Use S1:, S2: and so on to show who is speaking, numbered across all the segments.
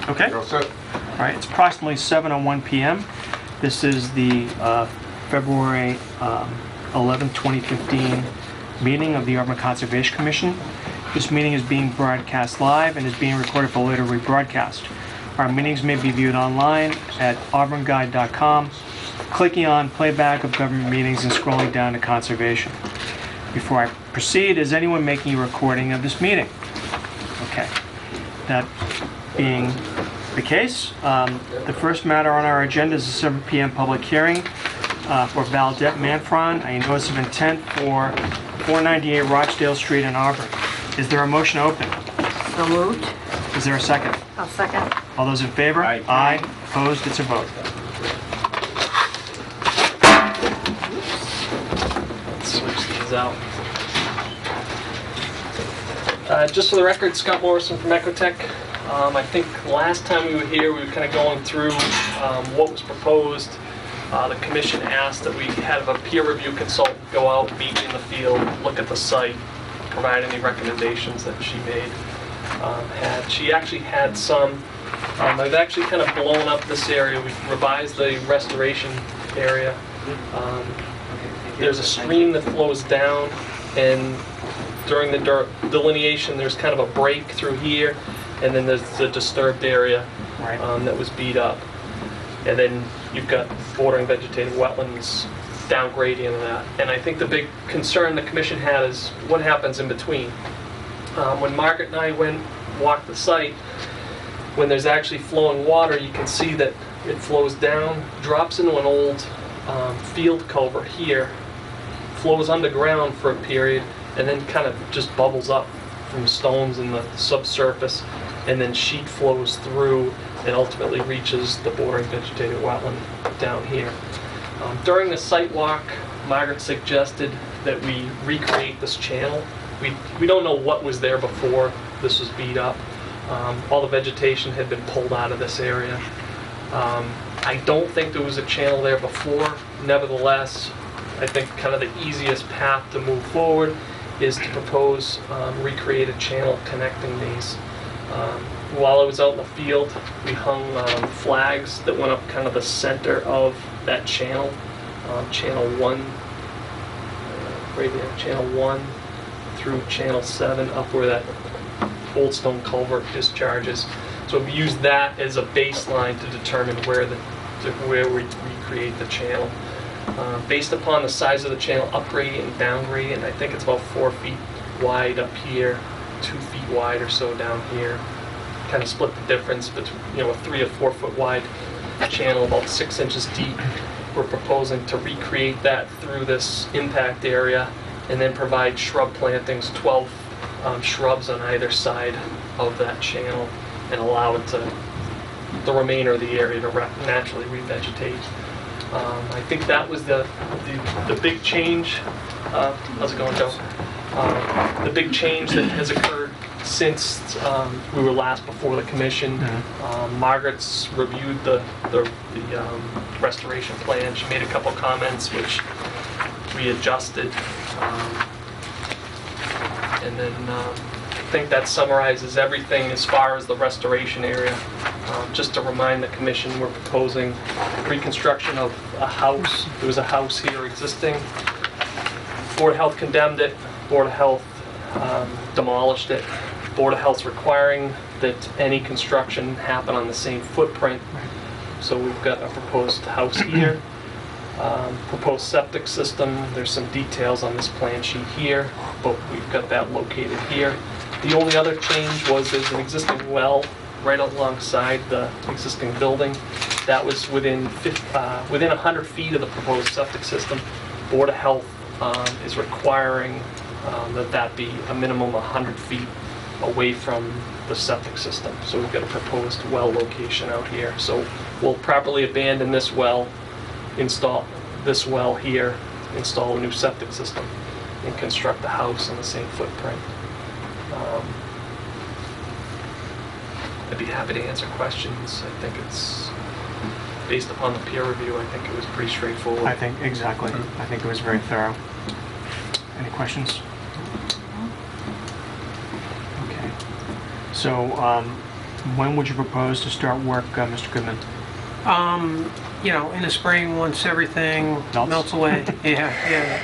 S1: Okay.
S2: You're all set.
S1: All right, it's approximately 7:01 p.m. This is the February 11, 2015 meeting of the Auburn Conservation Commission. This meeting is being broadcast live and is being recorded for later rebroadcast. Our meetings may be viewed online at auburnguide.com, clicking on playback of government meetings and scrolling down to conservation. Before I proceed, is anyone making a recording of this meeting? Okay. That being the case, the first matter on our agenda is a 7 p.m. public hearing for Valdette Manfron, a notice of intent for 498 Rochdale Street in Auburn. Is there a motion to open?
S3: So moved.
S1: Is there a second?
S3: I'll second.
S1: All those in favor?
S2: Aye.
S1: Aye. Opposed? It's a vote.
S4: Let's switch these out. Just for the record, Scott Morrison from Ecotech. I think last time we were here, we were kind of going through what was proposed. The commission asked that we have a peer review consultant go out, meet in the field, look at the site, provide any recommendations that she made. She actually had some. I've actually kind of blown up this area. We revised the restoration area. There's a stream that flows down, and during the delineation, there's kind of a break through here, and then there's the disturbed area
S1: Right.
S4: that was beat up. And then you've got bordering vegetated wetlands, down gradient of that. And I think the big concern the commission had is what happens in between. When Margaret and I walked the site, when there's actually flowing water, you can see that it flows down, drops into an old field culvert here, flows underground for a period, and then kind of just bubbles up from stones in the subsurface, and then sheet flows through and ultimately reaches the bordering vegetated wetland down here. During the site walk, Margaret suggested that we recreate this channel. We don't know what was there before this was beat up. All the vegetation had been pulled out of this area. I don't think there was a channel there before. Nevertheless, I think kind of the easiest path to move forward is to propose recreate a channel connecting these. While I was out in the field, we hung flags that went up kind of the center of that channel, channel 1, right there, channel 1 through channel 7, up where that old stone culvert discharges. So we used that as a baseline to determine where we recreate the channel. Based upon the size of the channel, up gradient and down gradient, I think it's about 4 feet wide up here, 2 feet wide or so down here. Kind of split the difference between, a 3 or 4 foot wide channel, about 6 inches deep. We're proposing to recreate that through this impact area and then provide shrub plantings, 12 shrubs on either side of that channel, and allow it the remainder of the area to naturally revegetate. I think that was the big change. How's it going, Joe? The big change that has occurred since we were last before the commission. Margaret's reviewed the restoration plan. She made a couple comments which we adjusted. And then I think that summarizes everything as far as the restoration area. Just to remind the commission, we're proposing reconstruction of a house. There was a house here existing. Board of Health condemned it. Board of Health demolished it. Board of Health's requiring that any construction happen on the same footprint. So we've got a proposed house here. Proposed septic system. There's some details on this plan sheet here, but we've got that located here. The only other change was there's an existing well right alongside the existing building. That was within 100 feet of the proposed septic system. Board of Health is requiring that be a minimum 100 feet away from the septic system. So we've got a proposed well location out here. So we'll properly abandon this well, install this well here, install a new septic system, and construct the house on the same footprint. I'd be happy to answer questions. I think it's based upon the peer review. I think it was pretty straightforward.
S1: I think, exactly. I think it was very thorough. Any questions? Okay. So When would you propose to start work, Mr. Goodman?
S2: In the spring, once everything
S1: Melts?
S2: melts away. Yeah.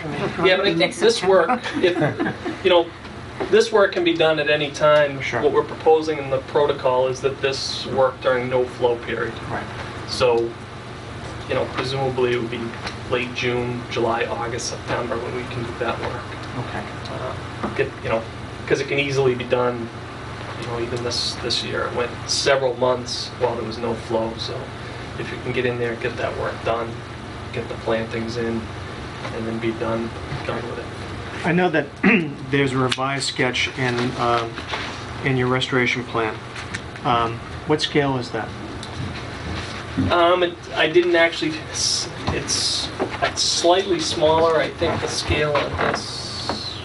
S2: I mean,
S4: Yeah, but I think this work, this work can be done at any time.
S1: Sure.
S4: What we're proposing in the protocol is that this work during no flow period.
S1: Right.
S4: So, presumably it would be late June, July, August, September when we can do that work.
S1: Okay.
S4: Because it can easily be done, even this year. It went several months while there was no flow. So if you can get in there, get that work done, get the plantings in, and then be done with it.
S1: I know that there's a revised sketch in your restoration plan. What scale is that?
S4: I didn't actually. It's slightly smaller. I think the scale on this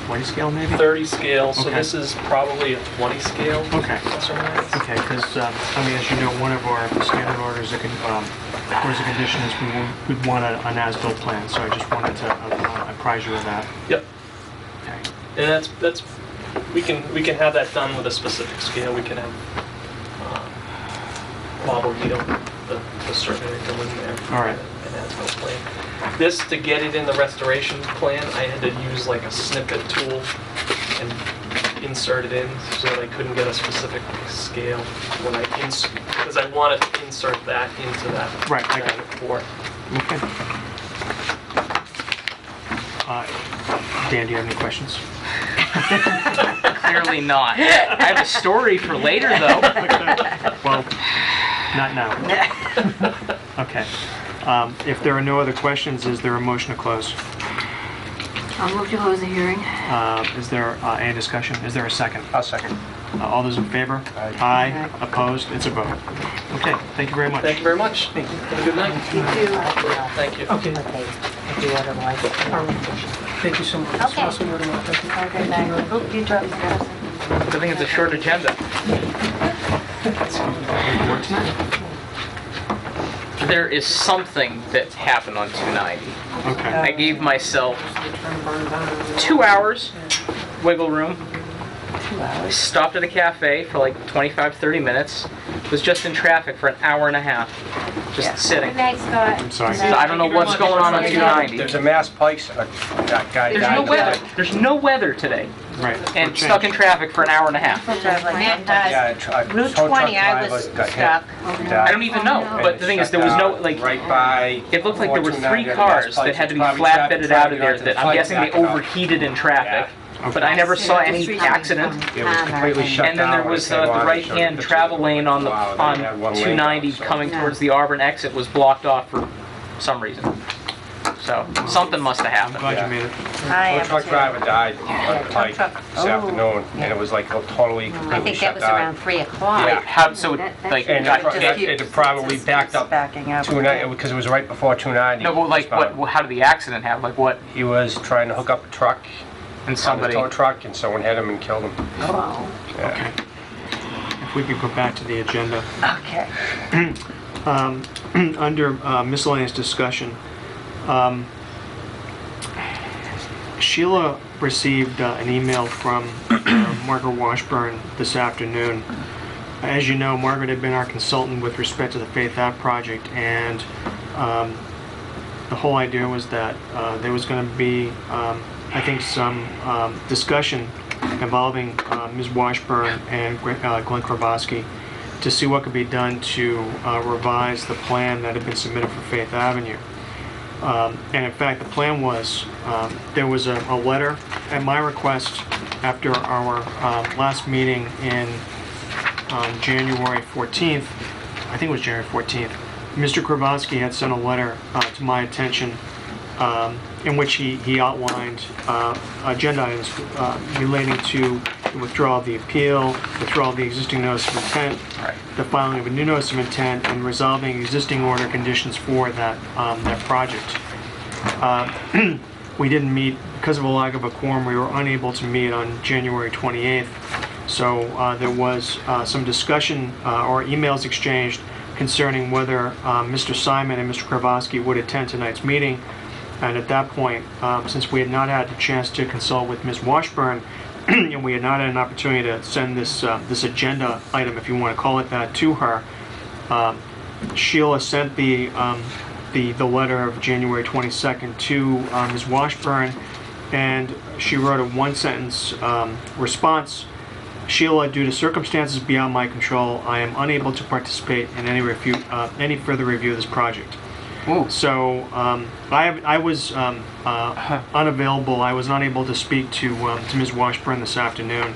S1: 20 scale, maybe?
S4: 30 scale. So
S1: Okay.
S4: this is probably a 20 scale.
S1: Okay.
S4: Plus or minus.
S1: Okay, because, as you know, one of our standard orders of condition is we'd want an as-built plan, so I just wanted to apprise you of that.
S4: Yep.
S1: Okay.
S4: And that's we can have that done with a specific scale. We can have Bob O'Neill, the surveyor, go in there.
S1: All right.
S4: And as-built plan. This, to get it in the restoration plan, I had to use like a snippet tool and insert it in so that I couldn't get a specific scale when because I wanted to insert that into that,
S1: Right, I
S4: that
S1: got it.
S4: report.
S1: Okay. Dan, do you have any questions?
S3: Clearly not. I have a story for later, though.
S1: Well, not now. Okay. If there are no other questions, is there a motion to close?
S5: I'll move to close the hearing.
S1: Is there any discussion? Is there a second?
S6: I'll second.
S1: All those in favor?
S6: Aye.
S1: Aye. Opposed? It's a vote. Okay, thank you very much.
S4: Thank you very much. Have a good night. Thank you.
S2: Okay, thank you so much. It's
S5: Okay.
S2: awesome work. Thank you.
S5: Have a good night. Oh, you dropped Madison.
S3: I think it's a short agenda.
S1: Work tonight?
S3: There is something that happened on 290.
S1: Okay.
S3: I gave myself 2 hours wiggle room. Stopped at a cafe for like 25, 30 minutes. Was just in traffic for an hour and a half. Just sitting.
S5: Good night, Scott.
S1: I'm sorry.
S3: So I don't know what's going on 290.
S6: There's a mass pikes, that guy
S3: There's
S6: died.
S3: no weather. There's no weather today.
S1: Right.
S3: And stuck in traffic for an hour and a half.
S6: Yeah,
S7: Route
S6: tow
S7: 20,
S6: truck
S7: I
S6: driver
S7: was
S6: got hit.
S7: stuck.
S3: I don't even know. But the thing is, there was no, like,
S6: Right by.
S3: it looked like there were 3
S6: 429,
S3: cars
S6: mass
S3: that had to be
S6: pikes. Probably
S3: flatbedded
S6: traffic
S3: out of there
S6: onto
S3: that
S6: the
S3: I'm
S6: fight,
S3: guessing they
S6: backing up.
S3: overheated in traffic.
S1: Okay.
S3: But I never saw any accident.
S6: It was completely shut down.
S3: And then there
S6: when
S3: was
S6: it came
S3: the
S6: on.
S3: right-hand
S6: It showed
S3: travel lane on the
S6: Wow, they
S3: on
S6: had one lane
S3: 290
S6: also.
S3: coming towards the Auburn exit was blocked off for some reason. So something must have happened.
S1: Glad you made it.
S7: I
S6: Tow
S7: am
S6: truck
S7: too.
S6: driver died on the pike
S7: truck.
S6: this afternoon, and it was like totally,
S7: I
S6: completely
S7: think that
S6: shut
S7: was around
S6: down.
S7: 3 o'clock.
S6: Yeah.
S3: How so? Like
S6: And
S3: got
S6: it probably backed up
S7: Backing up.
S6: 290, because it was right before 290.
S3: no, but like what? How did the accident happen? Like what?
S6: He was trying to hook up a truck,
S3: And
S6: on the
S3: somebody.
S6: tow truck, and someone hit him and killed him.
S7: Oh,
S6: Yeah.
S1: Okay. If we could go back to the agenda.
S7: okay.
S1: Under miscellaneous discussion, Sheila received an email from Margaret Washburn this afternoon. As you know, Margaret had been our consultant with respect to the Faith Ave project, and the whole idea was that there was going to be, I think, some discussion involving Ms. Washburn and Glenn Kravosky to see what could be done to revise the plan that had been submitted for Faith Avenue. And in fact, the plan was, there was a letter at my request after our last meeting on January 14th, I think it was January 14th, Mr. Kravosky had sent a letter to my attention in which he outlined agenda items relating to the withdrawal of the appeal, withdrawal of the existing notice of intent, the filing of a new notice of intent, and resolving existing order conditions for that project. We didn't meet, because of a lack of a quorum, we were unable to meet on January 28th. So there was some discussion or emails exchanged concerning whether Mr. Simon and Mr. Kravosky would attend tonight's meeting. And at that point, since we had not had the chance to consult with Ms. Washburn, and we had not had an opportunity to send this this agenda item, if you want to call it that, to her. Sheila sent the letter of January 22nd to Ms. Washburn, and she wrote a one-sentence response. Sheila, due to circumstances beyond my control, I am unable to participate in any further review of this project.
S3: Ooh.
S1: So I was unavailable. I was not able to speak to Ms. Washburn this afternoon.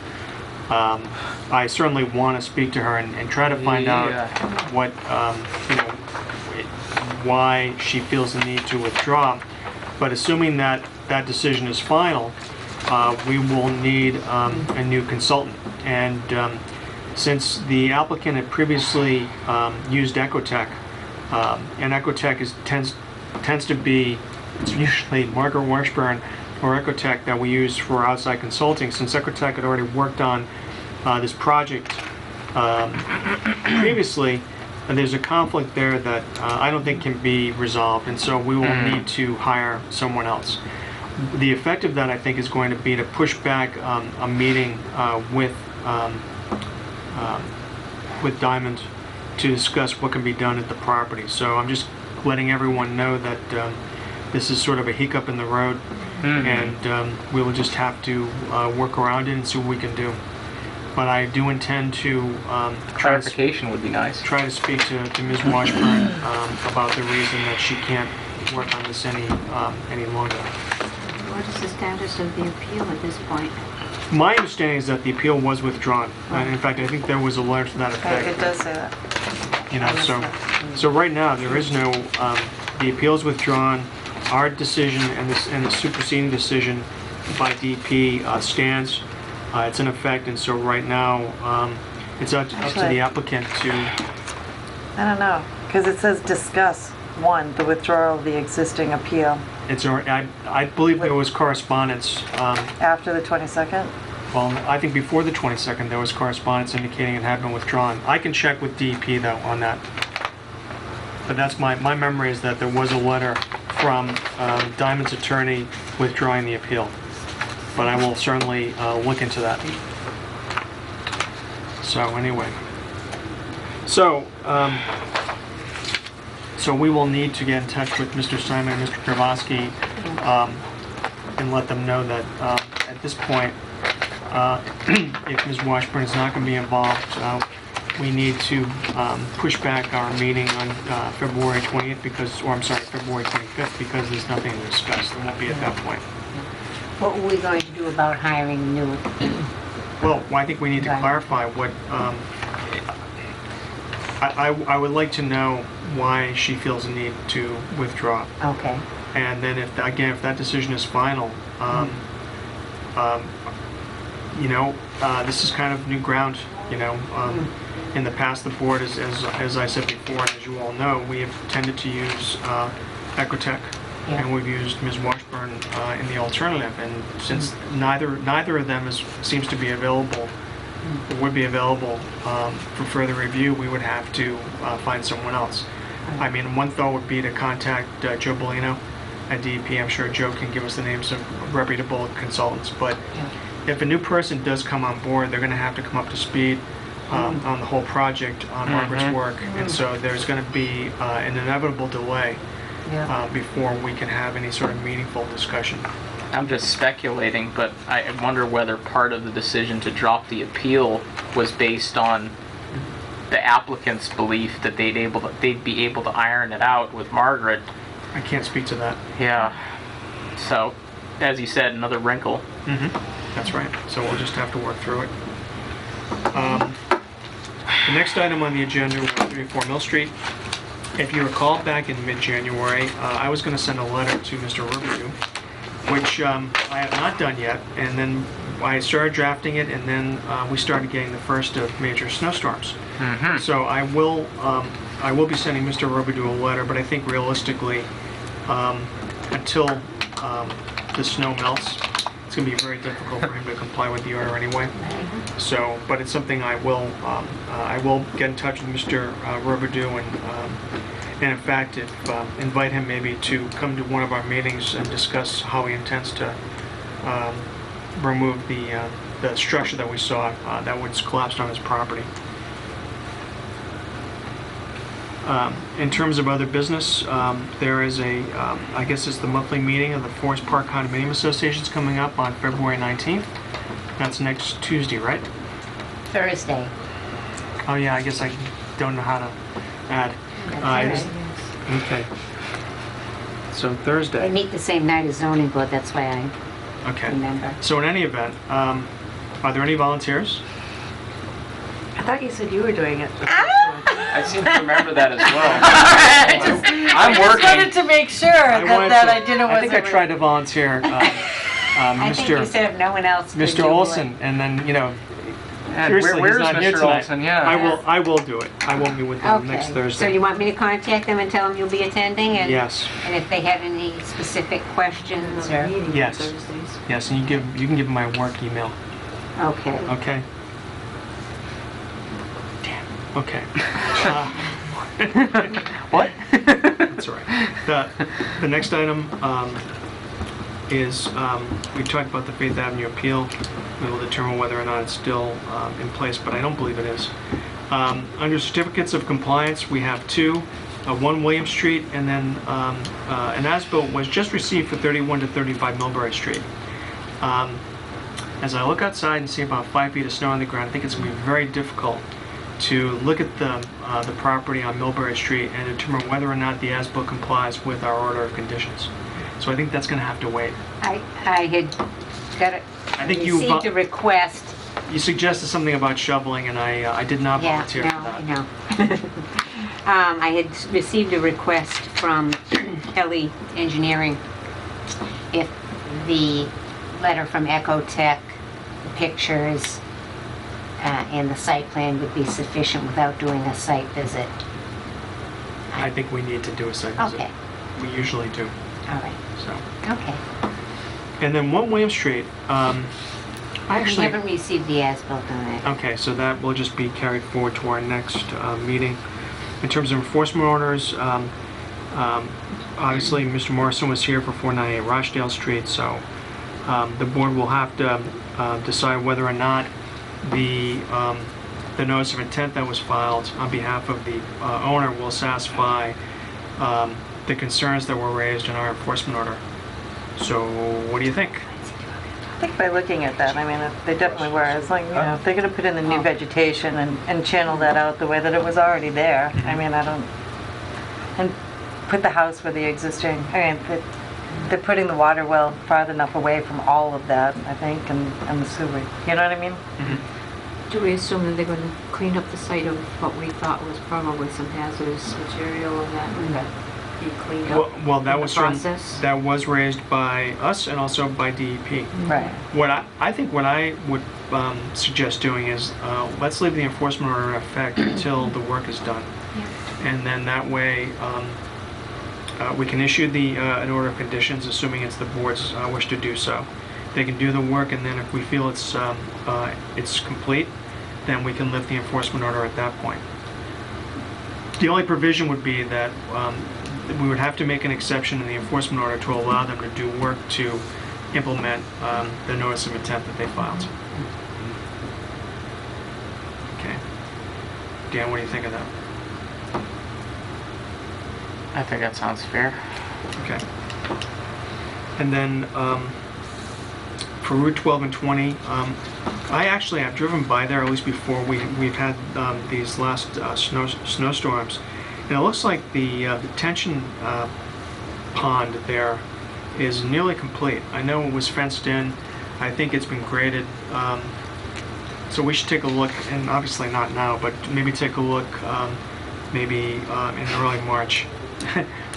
S1: I certainly want to speak to her and try to find out what why she feels the need to withdraw. But assuming that that decision is final, we will need a new consultant. And since the applicant had previously used Ecotech, and Ecotech tends to be, it's usually Margaret Washburn or Ecotech that we use for outside consulting. Since Ecotech had already worked on this project previously, and there's a conflict there that I don't think can be resolved, and so we will need to hire someone else. The effect of that, I think, is going to be to push back a meeting with Diamond to discuss what can be done at the property. So I'm just letting everyone know that this is sort of a hiccup in the road, and we will just have to work around it and see what we can do. But I do intend to
S3: Clarification would be nice.
S1: try to speak to Ms. Washburn about the reason that she can't work on this any longer.
S5: What is the status of the appeal at this point?
S1: My understanding is that the appeal was withdrawn. And in fact, I think there was a letter to that
S7: It
S1: effect.
S7: does say that.
S1: You know, so right now there is no. The appeal is withdrawn. Our decision and the superseding decision by DP stands. It's in effect, and so right now it's up to the applicant to.
S7: I don't know, because it says discuss, one, the withdrawal of the existing appeal
S1: It's. I believe there was correspondence.
S7: after the 22nd.
S1: Well, I think before the 22nd, there was correspondence indicating it had been withdrawn. I can check with DEP, though, on that. But that's my memory is that there was a letter from Diamond's attorney withdrawing the appeal. But I will certainly look into that. So, anyway. So we will need to get in touch with Mr. Simon and Mr. Kravosky and let them know that at this point, if Ms. Washburn is not going to be involved, we need to push back our meeting on February 20th February 25th, because there's nothing to discuss. There won't be at that point.
S8: What were we going to do about hiring new?
S1: Well, I think we need to
S8: Right.
S1: clarify what, I would like to know why she feels the need to withdraw.
S8: Okay.
S1: And then if that decision is final, this is kind of new ground, In the past, the board, as I said before, and as you all know, we have tended to use Ecotech,
S8: Yeah.
S1: and we've used Ms. Washburn in the alternative. And since neither of them seems to be available, or would be available for further review, we would have to find someone else. I mean, one thought would be to contact Joe Bellino at DEP. I'm sure Joe can give us the names of reputable consultants. But if a new person does come on board, they're going to have to come up to speed on the whole project, on Margaret's work. And so there's going to be an inevitable delay before we can have any sort of meaningful discussion.
S3: I'm just speculating, but I wonder whether part of the decision to drop the appeal was based on the applicant's belief that they'd be able to iron it out with Margaret.
S1: I can't speak to that.
S3: Yeah. So, as you said, another wrinkle.
S1: That's right. So we'll just have to work through it. The next item on the agenda was 34 Mill Street. If you recall, back in mid-January, I was going to send a letter to Mr. Riverview, which I have not done yet. And then I started drafting it, and then we started getting the first of major snowstorms. So I will be sending Mr. Robidoux a letter, but I think realistically, until the snow melts, it's going to be very difficult for him to comply with the order anyway. So, but it's something I will get in touch with Mr. Robidoux and in fact, invite him maybe to come to one of our meetings and discuss how he intends to remove the the structure that we saw that was collapsed on his property. In terms of other business, there is I guess it's the monthly meeting of the Forest Park Condominium Association's coming up on February 19th. That's next Tuesday, right?
S8: Thursday.
S1: Oh yeah, I guess I don't know how to add.
S8: That's
S1: I
S8: all
S1: just-
S8: right.
S1: Okay. So
S8: They
S1: Thursday.
S8: meet the same night as zoning board, that's why I
S1: Okay.
S8: remember.
S1: So in any event, are there any volunteers?
S7: I thought you said you were doing it.
S3: I seem to remember that as well.
S7: I
S3: I'm
S7: just wanted
S3: working.
S7: to make sure
S1: wanted
S7: that
S1: to-
S7: I didn't.
S1: I think I tried to volunteer,
S8: I think you
S1: Mr.
S8: said if no one else could
S1: Mr.
S8: do it.
S1: Olson, and then
S3: And
S1: seriously,
S3: where's
S1: he's not here
S3: Mr.
S1: tonight.
S3: Olson? Yeah.
S1: I will do it. I will be with them next
S8: Okay,
S1: Thursday.
S8: so you want me to contact them and tell them you'll be attending? And
S1: Yes,
S8: And if they have any specific questions or,
S1: yes, yes, and you can give them my work email.
S8: okay.
S1: Okay. Damn. Okay.
S3: What?
S1: That's all right. The next item is we talked about the Faith Avenue appeal. We will determine whether or not it's still in place, but I don't believe it is. Under certificates of compliance, we have two. One William Street, and then an as-built was just received for 31 to 35 Millbury Street. As I look outside and see about 5 feet of snow on the ground, I think it's going to be very difficult to look at the property on Millbury Street and determine whether or not the as-built complies with our order of conditions. So I think that's going to have to wait.
S8: I had got
S1: I think you
S8: received a request.
S1: you suggested something about shoveling, and I did not
S8: Yeah,
S1: volunteer for that.
S8: no. I had received a request from Kelly Engineering if the letter from Ecotech, the pictures, and the site plan would be sufficient without doing a site visit.
S1: I think we need to do a site visit.
S8: Okay,
S1: We usually do.
S8: all right,
S1: So,
S8: okay.
S1: and then 1 William Street. I
S8: We
S1: actually
S8: haven't received the as-built on it.
S1: Okay, so that will just be carried forward to our next meeting. In terms of enforcement orders, obviously Mr. Morrison was here for 498 Rochdale Street, so the board will have to decide whether or not the notice of intent that was filed on behalf of the owner will satisfy the concerns that were raised in our enforcement order. So what do you think?
S7: I think by looking at that, I mean, they definitely were. It's like, you know, if they're going to put in the new vegetation and channel that out the way that it was already there, I mean, I don't, and put the house where the existing, I mean, they're putting the water well farther enough away from all of that, I think, and the sewer. You know what I mean?
S5: Do we assume that they're going to clean up the site of what we thought was probably some hazardous material and that would be cleaned up?
S1: Well, that
S5: in
S1: was
S5: the process?
S1: that was raised by us and also by DEP.
S7: Right.
S1: What I think what I would suggest doing is let's leave the enforcement order in effect until the work is done, and then that way we can issue an order of conditions, assuming it's the board's wish to do so. They can do the work, and then if we feel it's complete, then we can lift the enforcement order at that point. The only provision would be that we would have to make an exception in the enforcement order to allow them to do work to implement the notice of intent that they filed. Okay. Dan, what do you think of that?
S3: I think that sounds fair.
S1: Okay. And then for Route 12 and 20, I've driven by there at least before we've had these last snowstorms, and it looks like the detention pond there is nearly complete. I know it was fenced in. I think it's been graded. So we should take a look, and obviously not now, but maybe take a look maybe in early March.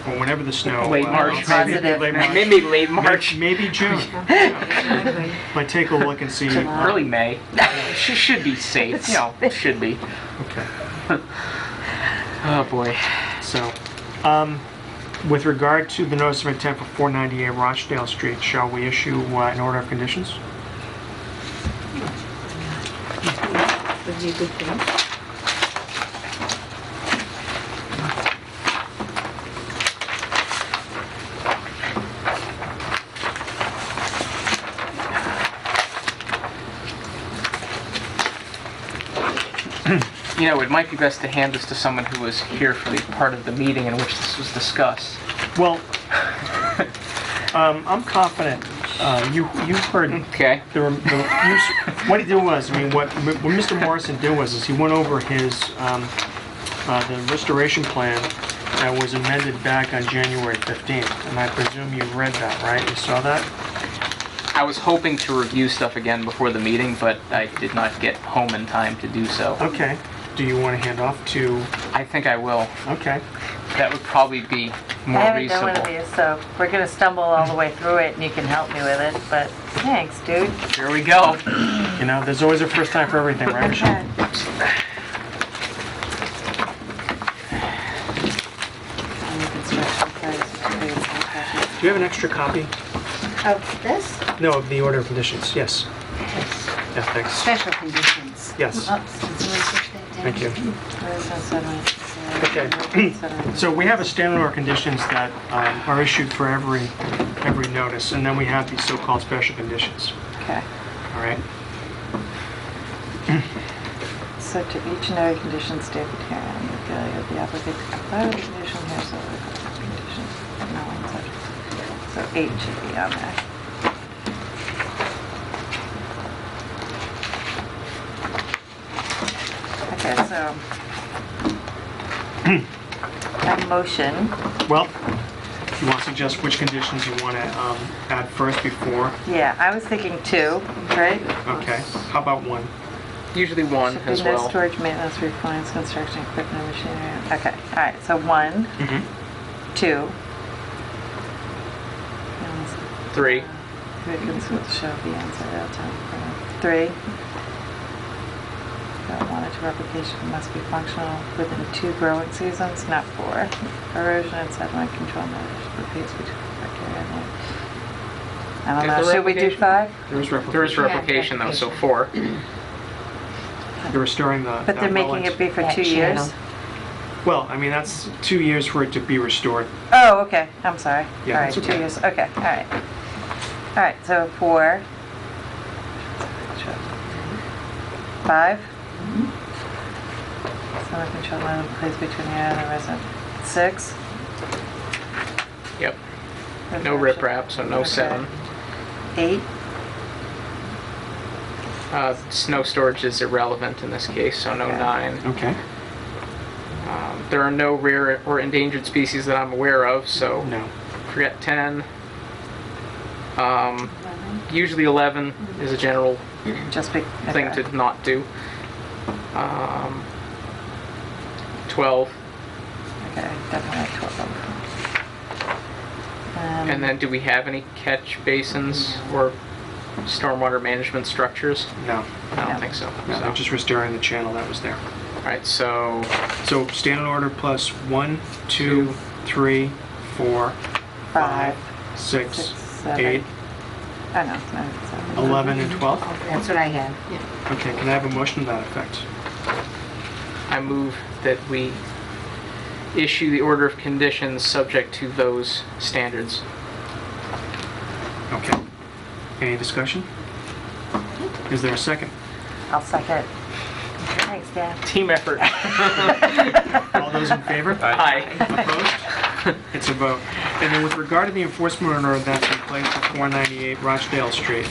S1: Or whenever the snow.
S3: Late March,
S7: Positive.
S1: Late March.
S3: Maybe late March,
S1: Maybe June. But take a look and see.
S3: early May. Should be safe. You know, should be.
S1: Okay.
S3: Oh boy.
S1: So, with regard to the notice of intent for 498 Rochdale Street, shall we issue an order of conditions?
S5: Would be a good thing.
S3: You know, it might be best to hand this to someone who was here for the part of the meeting in which this was discussed.
S1: Well, I'm confident, you heard
S3: Okay.
S1: what he did was, I mean, what Mr. Morrison did was, is he went over his, the restoration plan that was amended back on January 15th, and I presume you read that, right? You saw that?
S3: I was hoping to review stuff again before the meeting, but I did not get home in time to do so.
S1: Okay. Do you want to hand off to,
S3: I think I will.
S1: okay.
S3: That would probably be
S7: I
S3: more
S7: haven't done one of
S3: reasonable.
S7: these, so we're gonna stumble all the way through it and you can help me with it, but thanks, dude.
S3: Here we go.
S1: You know, there's always a first time for everything, right, Michelle? Do you have an extra copy?
S8: Of this?
S1: No, of the order of conditions, yes. Yeah, thanks.
S8: Special conditions.
S1: Yes,
S8: Oh, did someone push that down?
S1: thank you.
S7: Okay.
S1: So we have a standard order of conditions that are issued for every notice, and then we have these so-called special conditions,
S7: Okay,
S1: all right?
S7: so to each noted condition stated here, and the failure of the applicant to comply with the condition here, so the conditions, no one such. So 8 should be on there. Okay, so a motion,
S1: Well, you want to suggest which conditions you want to add first before?
S7: yeah, I was thinking 2, right?
S1: Okay, how about 1?
S3: Usually one
S7: Should be
S3: as
S7: no
S3: well.
S7: storage, maintenance, refinance, construction, equipment, and machinery. Okay, all right, so 1,
S1: Mm-hmm.
S7: 2.
S3: 3.
S7: Shall be inside out town. 3. Monitor replication must be functional within 2 growing seasons, not 4. Erosion and sediment control measures for pace between bacteria and land. I don't
S3: Is
S7: know,
S3: there
S7: should we do
S3: replication?
S7: 5?
S1: There is
S3: There is
S1: replication.
S3: replication though, so 4.
S1: You're restoring the...
S7: But they're making it be for
S8: That
S7: 2 years?
S8: channel.
S1: Well, I mean, that's 2 years for it to be restored.
S7: Oh, okay, I'm sorry.
S1: Yeah,
S7: All right,
S1: that's
S7: 2
S1: okay.
S7: years, okay, all right. All right, so 4. 5. Summer control line place between the area and the resident. 6.
S3: Yep. No riprap, so no
S7: Okay.
S3: 7.
S7: 8.
S3: Snow storage is irrelevant in this case, so no
S7: Okay.
S3: 9.
S1: Okay.
S3: There are no rare or endangered species that I'm aware of, so
S1: No.
S3: forget 10. Usually 11 is a general
S7: Just be,
S3: thing
S7: okay.
S3: to not do. 12.
S7: Okay, definitely 12.
S3: And then do we have any catch basins or stormwater management structures?
S1: No.
S3: I don't
S7: No.
S3: think so.
S1: No, they're just restoring the channel that was there.
S3: Alright, so
S1: So standard order plus 1, 2, 3, 4,
S7: 5,
S1: 6,
S7: 6, 7.
S1: 8,
S7: Oh, no, 7.
S1: 11, and 12?
S8: That's what I have.
S1: Okay, can I have a motion to that effect?
S3: I move that we issue the order of conditions subject to those standards.
S1: Okay. Any discussion? Is there a second?
S7: I'll second. Thanks, Dan.
S3: Team effort.
S1: All those in favor?
S3: Aye.
S1: Opposed? It's a vote. And then with regard to the enforcement order that's in place at 498 Rochdale Street,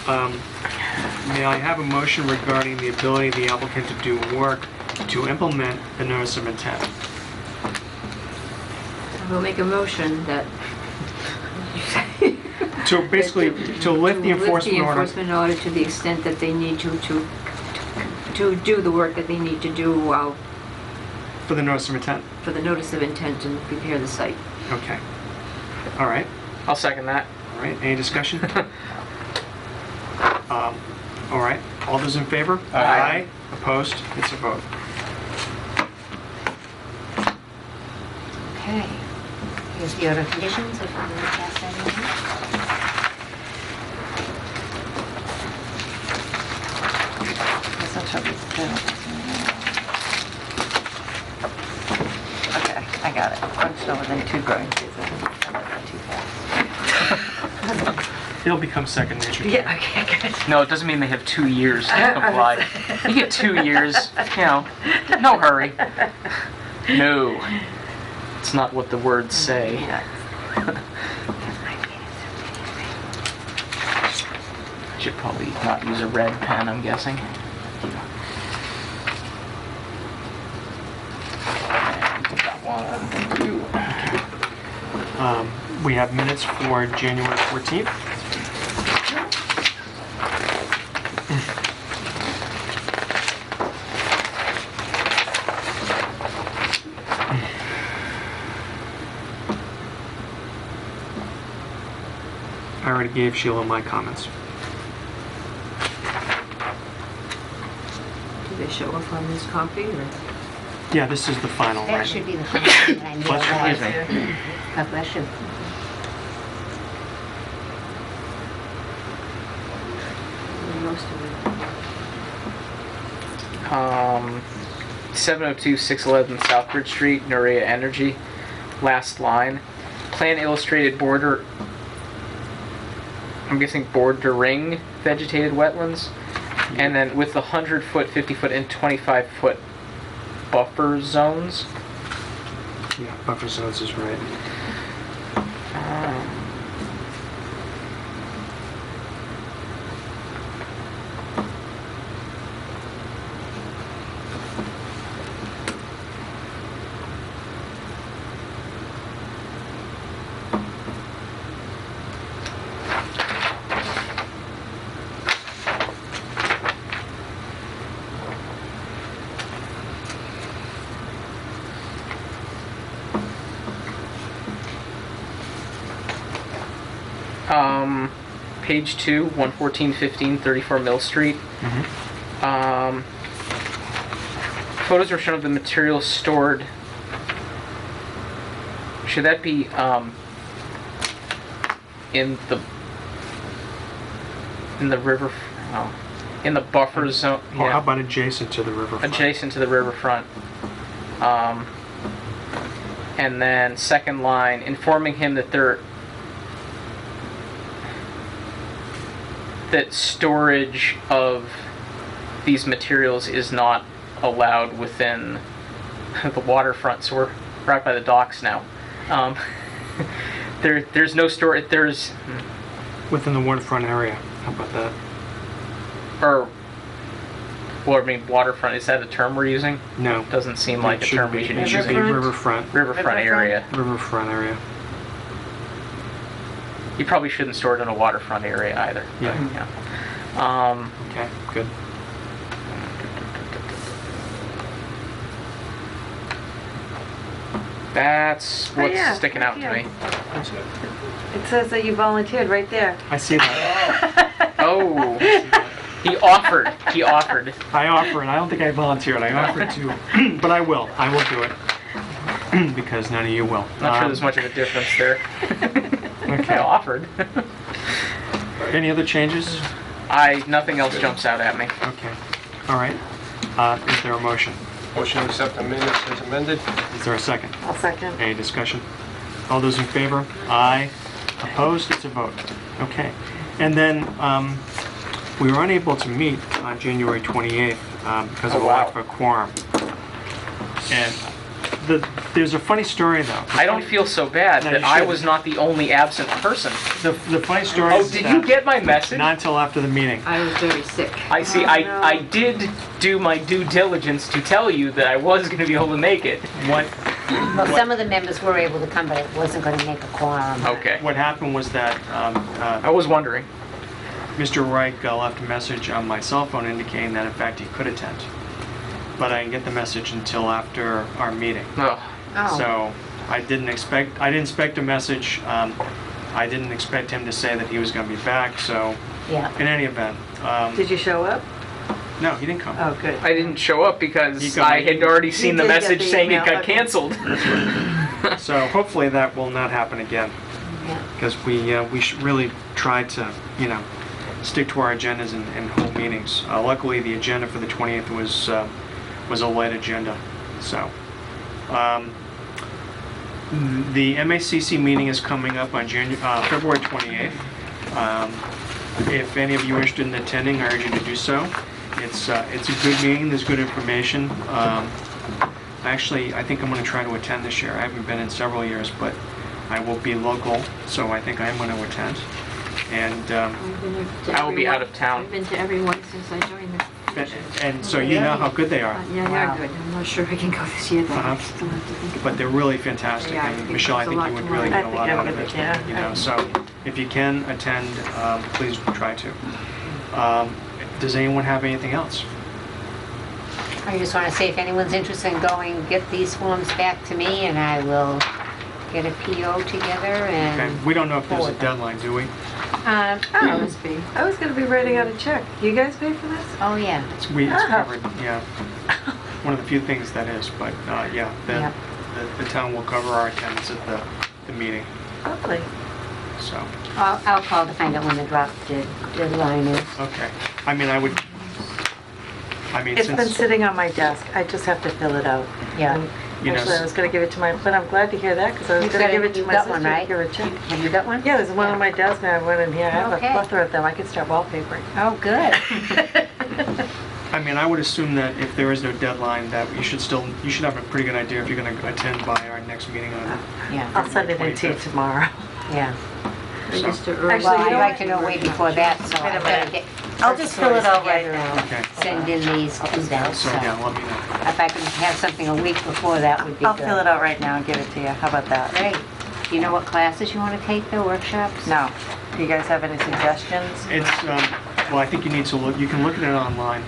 S1: may I have a motion regarding the ability of the applicant to do work to implement the notice of intent?
S5: We'll make a motion that...
S1: So basically, to lift the enforcement order.
S5: enforcement order to the extent that they need to do the work that they need to do while,
S1: For the notice of intent?
S5: for the notice of intent and prepare the site.
S1: Okay. All right.
S3: I'll second that.
S1: All right. Any discussion? All right. All those in favor?
S3: Aye.
S1: Opposed? It's a vote.
S8: Okay. Here's the order of conditions, if I'm going to pass that around.
S7: That's not trouble. Okay, I got it. Functional within 2 growing seasons. I read that too fast.
S1: It'll become second nature.
S7: Yeah, okay, good.
S3: No, it doesn't mean they have 2 years to comply. You get 2 years, no hurry. No. It's not what the words say. Should probably not use a red pen, I'm guessing. That one.
S1: We have minutes for January 14th. I already gave Sheila my comments.
S5: Do they show up on this copy or?
S1: Yeah, this is the final,
S8: That
S1: right?
S8: should be the first thing that I need.
S1: Bless you.
S3: Excuse me.
S8: God bless you.
S5: Most of it.
S3: 702 611 Southbridge Street, Nurea Energy. Last line. Plan illustrated border, I'm guessing bordering vegetated wetlands. And then with the 100-foot, 50-foot, and 25-foot buffer zones.
S1: Yeah, buffer zones is right.
S3: Page 2, 11415 34 Mill Street. Photos were shown of the materials stored. Should that be in the river? Oh, in the buffer zone?
S1: Or how about adjacent to the riverfront?
S3: Adjacent to the riverfront. And then second line, informing him that that storage of these materials is not allowed within the waterfront. So we're right by the docks now. There's no storage. There's
S1: Within the waterfront area. How about that?
S3: waterfront. Is that a term we're using?
S1: No.
S3: Doesn't seem like a
S1: It
S3: term
S1: should
S3: we should
S1: be.
S3: be
S1: It should be
S3: using.
S1: riverfront.
S3: Riverfront area.
S1: Riverfront area.
S3: You probably shouldn't store it in a waterfront area either.
S1: Yeah. Okay, good.
S3: That's what's
S7: yeah,
S3: sticking out to
S7: yeah.
S3: me.
S7: It says that you volunteered right there.
S1: I see that.
S3: Oh, he offered. He offered.
S1: I offer, and I don't think I volunteered. I offered to, but I will. I will do it. Because none of you will.
S3: Not sure there's much of a difference there. I
S1: Okay.
S3: offered.
S1: Any other changes?
S3: Nothing else jumps out at me.
S1: Okay. All right. Is there a motion?
S6: Motion to accept the minutes as amended.
S1: Is there a second?
S7: I'll second.
S1: Any discussion? All those in favor? Aye. Opposed? It's a vote. Okay. And then we were unable to meet on January 28th because of
S3: Oh,
S1: a
S3: wow.
S1: lack of a quorum. And there's a funny story though.
S3: I don't feel so bad
S1: No,
S3: that
S1: you
S3: I
S1: shouldn't.
S3: was not the only absent person.
S1: The funny story
S3: Oh,
S1: is
S3: did
S1: that
S3: you get my message?
S1: not until after the meeting.
S5: I was very sick.
S3: I see.
S7: Oh, no.
S3: I did do my due diligence to tell you that I was going to be able to make it.
S1: What
S8: Well, some of the members were able to come, but it wasn't going to make a quorum.
S3: Okay.
S1: what happened was that
S3: I was wondering.
S1: Mr. Reich left a message on my cell phone indicating that in fact he could attend. But I didn't get the message until after our meeting.
S3: Oh.
S8: Oh.
S1: So I didn't expect a message. I didn't expect him to say that he was going to be back. So
S8: Yeah.
S1: in any event,
S7: Did you show up?
S1: no, he didn't come.
S7: Oh, good.
S3: I didn't show up
S1: You
S3: because
S1: got
S3: I
S1: my
S3: had already seen the
S7: did get
S3: message
S7: the
S3: saying it
S7: email,
S3: got
S7: okay.
S3: canceled.
S1: So hopefully that will not happen again.
S8: Yeah.
S1: Because we should really try to stick to our agendas and hold meetings. Luckily, the agenda for the 20th was a light agenda. So. The MACC meeting is coming up on February 28th. If any of you are interested in attending, I urge you to do so. It's a good meeting, there's good information. Actually, I think I'm going to try to attend this year. I haven't been in several years, but I will be local, so I think I'm going to attend. And
S5: I've been to
S3: I will be
S5: everyone-
S3: out of town.
S5: I've been to everyone since I joined the commission.
S1: and so you know how good they are.
S5: Yeah,
S8: Wow.
S5: they're good. I'm not sure I can go this year, though.
S1: Uh-huh.
S5: I still have to think about
S1: But they're really fantastic.
S5: Yeah, I
S1: And
S5: think
S1: Michelle, I
S5: there's a
S1: think
S5: lot
S1: you would
S5: to
S1: really
S5: learn.
S1: get
S7: I
S1: a lot
S7: think
S1: out
S7: I
S1: of
S7: would,
S1: it.
S7: yeah.
S1: You know, so if you can attend, please try to. Does anyone have anything else?
S8: I just want to say if anyone's interested in going, get these forms back to me and I will get a PO together
S1: Okay,
S8: and,
S1: we don't know if there's a
S8: Forward.
S1: deadline, do we?
S5: it. Must be.
S7: I was gonna be writing out a check. You guys pay for this?
S8: oh yeah,
S1: It's
S7: Oh.
S1: covered, yeah. One of the few things that is, but yeah,
S8: Yep.
S1: the town will cover our attendance at the meeting,
S7: Lovely.
S1: so,
S8: I'll call to find out when the drop deadline is.
S1: okay. I mean,
S7: It's been
S1: since,
S7: sitting on my desk. I just have to fill it out.
S8: Yeah.
S7: And
S1: You know,
S7: Actually, I was gonna give it to my, but I'm glad to hear that, because I was
S8: You've
S7: gonna
S8: got
S7: give
S8: it-
S7: it to
S8: you've
S7: my
S8: got
S7: sister
S8: one,
S7: to
S8: right?
S7: give her a check.
S8: Have you got one?
S7: Yeah, there's one on my desk, and I have one in here. I have
S8: Okay.
S7: a plethora of them. I could start wallpapering.
S8: Oh, good.
S1: I mean, I would assume that if there is no deadline, that you should have a pretty good idea if you're gonna attend by our next meeting on,
S8: Yeah,
S7: I'll send it in to you
S1: 25th.
S7: tomorrow.
S8: yeah.
S5: Register early.
S7: Actually,
S8: Well,
S7: you
S8: I'd
S7: know
S8: like
S7: what?
S8: to know way before that, so
S7: Wait a
S8: I
S7: minute.
S8: better get.
S7: I'll just fill it out right
S8: together
S7: now.
S8: and
S1: Okay.
S8: Send in these to them,
S1: So,
S8: so
S1: yeah, let me know.
S8: if I can have something a week before, that would be good.
S7: I'll fill it out right now and give it to you. How about that?
S8: Great. Do you know what classes you want to take, the workshops?
S7: No. Do you guys have any suggestions?
S1: It's, well, I think you need to look, you can look at it online.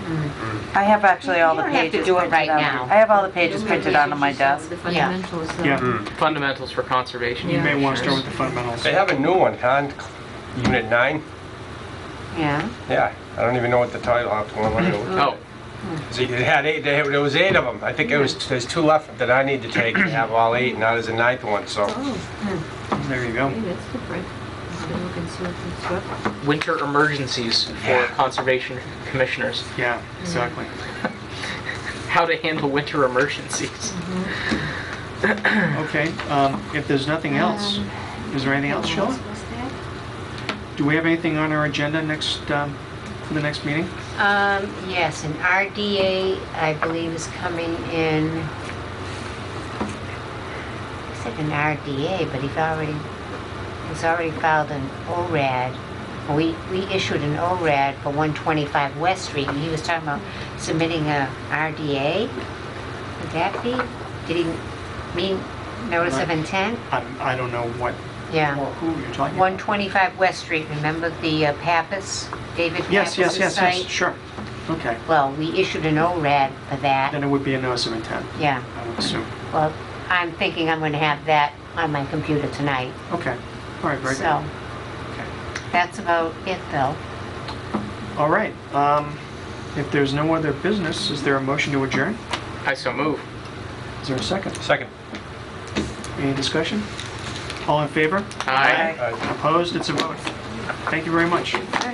S7: I have actually all
S8: You
S7: the
S8: don't have to
S7: pages
S8: do it
S7: printed
S8: right
S7: out.
S8: now.
S7: I have all the pages printed out on my desk.
S5: The fundamentals.
S1: Yeah,
S3: Fundamentals for conservation.
S1: you may want to start
S3: commissioners.
S1: with the fundamentals.
S6: They have a new one, huh? Unit 9?
S8: Yeah.
S6: Yeah, I don't even know what the title, I'll have to go online and look.
S3: Oh,
S6: See, it had 8, there was 8 of them. I think there's 2 left that I need to take to have all 8, and now there's a 9th one, so.
S5: Oh,
S1: There you go.
S5: okay, that's different. I'll have to look and see what's what.
S3: winter emergencies for conservation commissioners.
S1: Yeah, exactly.
S3: How to handle winter emergencies.
S1: Okay, if there's nothing else, is there anything else, Sheila?
S5: What's that?
S1: Do we have anything on our agenda next, for the next meeting?
S8: Yes, an RDA, I believe, is coming in. He said an RDA, but he's already filed an ORAD. We issued an ORAD for 125 West Street, and he was talking about submitting a RDA. Would that be? Did he mean notice of intent?
S1: I don't know what,
S8: Yeah.
S1: who you're talking about.
S8: 125 West Street, remember the Pappas, David
S1: Yes, yes,
S8: Pappas'
S1: yes,
S8: site?
S1: yes, sure. Okay,
S8: Well, we issued an ORAD for that,
S1: then it would be a notice of intent,
S8: yeah.
S1: I would assume.
S8: Well, I'm thinking I'm gonna have that on my computer tonight,
S1: Okay, all right, very good.
S8: so
S1: Okay.
S8: that's about it, Bill.
S1: All right, if there's no other business, is there a motion to adjourn?
S3: I so move.
S1: Is there a second?
S6: Second.
S1: Any discussion? All in favor?
S3: Aye.
S6: Uh,
S1: Opposed? It's a vote. Thank you very much.
S7: All right.